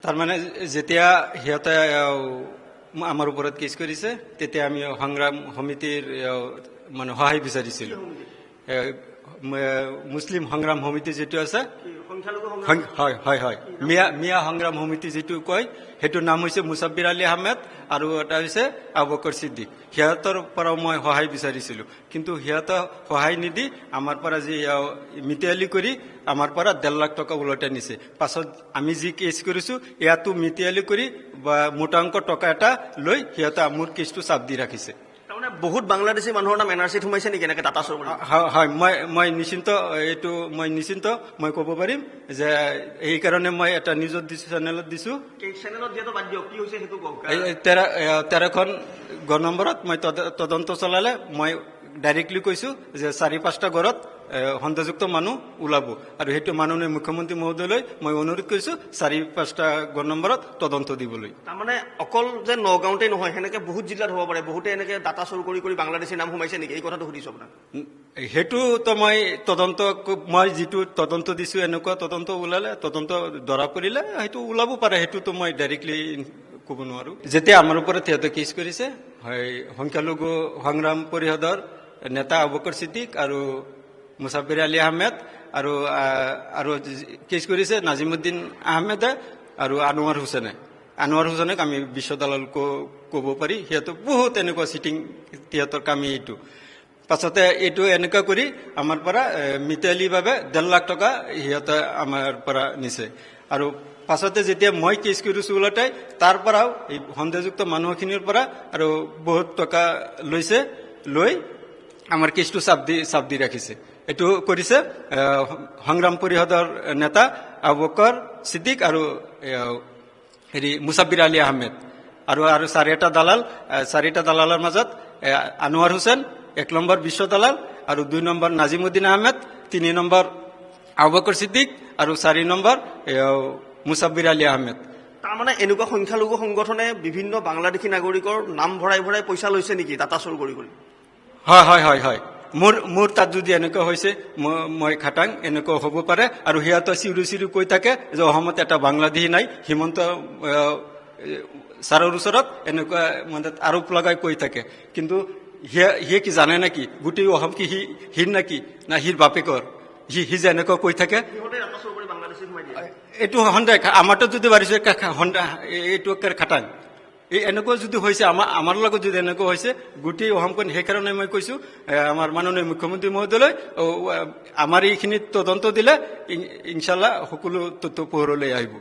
তাৰমানে যেতিয়া সিহঁতে আমাৰ ওপৰত কেছ কৰিছে তেতিয়া আমি সংগ্ৰাম সমিতিৰ মানে সহায় বিচাৰিছিলো। মুছলিম সংগ্ৰাম সমিতি যিটো আছে, হয় হয় হয়, মিয়া সংগ্ৰাম সমিতি যিটো কয় সেইটোৰ নাম হৈছে মুছাব্বিৰ আলী আহমেদ আৰু এটা হৈছে আবু বকৰ ছিদ্দিক। সিহঁতৰ পৰাও মই সহায় বিচাৰিছিলো, কিন্তু সিহঁতে সহায় নিদি আমাৰ পৰা যি মিতিয়ালি কৰি আমাৰ পৰা 1.5 লাখ টকা ওলটাই নিছে। পাছত আমি যি কেছ কৰিছো ইয়াতো মিতিয়ালি কৰি বা মোটা অংক টকা এটা লৈ সিহঁতে মোৰ কেছটো চাপ দি ৰাখিছে। তাৰমানে বহুত বাংলাদেশী মানুহৰ নাম NRC-ত সোমাইছে নেকি এনেকে টাটা চোৰ কৰি? হয়, মই নিশ্চিন্ত মই ক'ব পাৰিম যে এইকাৰণে মই এটা নিউজত দিছো, চেনেলত দিছো। চেনেলত যিহেতু বাদ দিয়ক, কি হৈছে সেইটো কওক। 13খন নম্বৰত মই তদন্ত চলালে মই ডাইৰেক্টলি কৈছো যে 4-5টা ঘৰত সন্দেহযুক্ত মানুহ ওলাব, আৰু সেইটো মাননীয় মুখ্যমন্ত্ৰী মহোদয়লৈ মই অনুৰোধ কৰিছো 4-5টা নম্বৰত তদন্ত দিবলৈ। তাৰমানে অকল যে নগাঁওতে নহয়, সেনেকে বহুত জিলাত হ'ব পাৰে, বহুতে এনেকে ডাটা চুৰ কৰি কৰি বাংলাদেশীৰ নাম সোমাইছে নেকি, এই কথাটো সুধিছো আপোনাক। সেইটোতো মই যিটো তদন্ত দিছো এনেকুৱা তদন্ত ওলালে, তদন্ত ধৰা পৰিলে সেইটো ওলাব পাৰে, সেইটোতো মই ডাইৰেক্টলি ক'ব নোৱাৰো। যেতিয়া আমাৰ ওপৰত সিহঁতে কেছ কৰিছে, হয়, সংখ্যালঘু সংগ্ৰাম পৰিষদৰ নেতা আবু বকৰ ছিদ্দিক আৰু মুছাব্বিৰ আলী আহমেদ আৰু কেছ কৰিছে নাজিমুদ্দিন আহমেদে আৰু আনোৱাৰ হুছেইনক আমি বিশ্ব দালাল ক'ব পাৰি। সিহঁতে বহুত এনেকুৱা চিটিং, সিহঁতৰ কামেই এইটো। পাছতে এইটো এনেকুৱা কৰি আমাৰ পৰা মিতালীভাৱে 1.5 লাখ টকা সিহঁতে আমাৰ পৰা নিছে। আৰু পাছতে যেতিয়া মই কেছ কৰিছো ওলটাই, তাৰ পৰাও এই সন্দেহযুক্ত মানুহখিনিৰ পৰা আৰু বহুত টকা লৈছে, লৈ আমাৰ কেছটো চাপ দি ৰাখিছে। এইটো কৰিছে সংগ্ৰাম পৰিষদৰ নেতা আবু বকৰ ছিদ্দিক আৰু মুছাব্বিৰ আলী আহমেদ আৰু 4টা দালালৰ মাজত আনোৱাৰ হুছেইন 1 নম্বৰ বিশ্ব দালাল, আৰু 2 নম্বৰ নাজিমুদ্দিন আহমেদ, 3 নম্বৰ আবু বকৰ ছিদ্দিক আৰু 4 নম্বৰ মুছাব্বিৰ আলী আহমেদ। তাৰমানে এনেকুৱা সংখ্যালঘু সংগঠনে বিভিন্ন বাংলাদেশী নাগৰিকৰ নাম ভৰাই ভৰাই পইচা লৈছে নেকি ডাটা চুৰ কৰি কৰি? হয়, মোৰ তাত যদি এনেকুৱা হৈছে, মই খাটাং এনেকুৱা হ'ব পাৰে। আৰু সিহঁতে চিৰি কৈ থাকে যে অসমত এটা বাংলাদেশী নাই, হিমন্ত ছাৰৰ ওচৰত এনেকুৱা মানে আৰোপ লগাই কৈ থাকে। কিন্তু সিয়ে কি জানে নেকি গোটেই অসম কি হিৰ নেকি, না হিৰ বাপেকৰ? সি যে এনেকুৱা কৈ থাকে, এইটো সন্দেহ। আমাৰতো যদি বাঢ়িছে এইটো খাটাং। এই এনেকুৱা যদি হৈছে, আমাৰ লগত যদি এনেকুৱা হৈছে গোটেই অসমখন, সেইকাৰণে মই কৈছো আমাৰ মাননীয় মুখ্যমন্ত্ৰী মহোদয়লৈ আমাৰ এইখিনি তদন্ত দিলে ইনশাল্লাহ সকলো তথ্য পোহৰলৈ আহিব।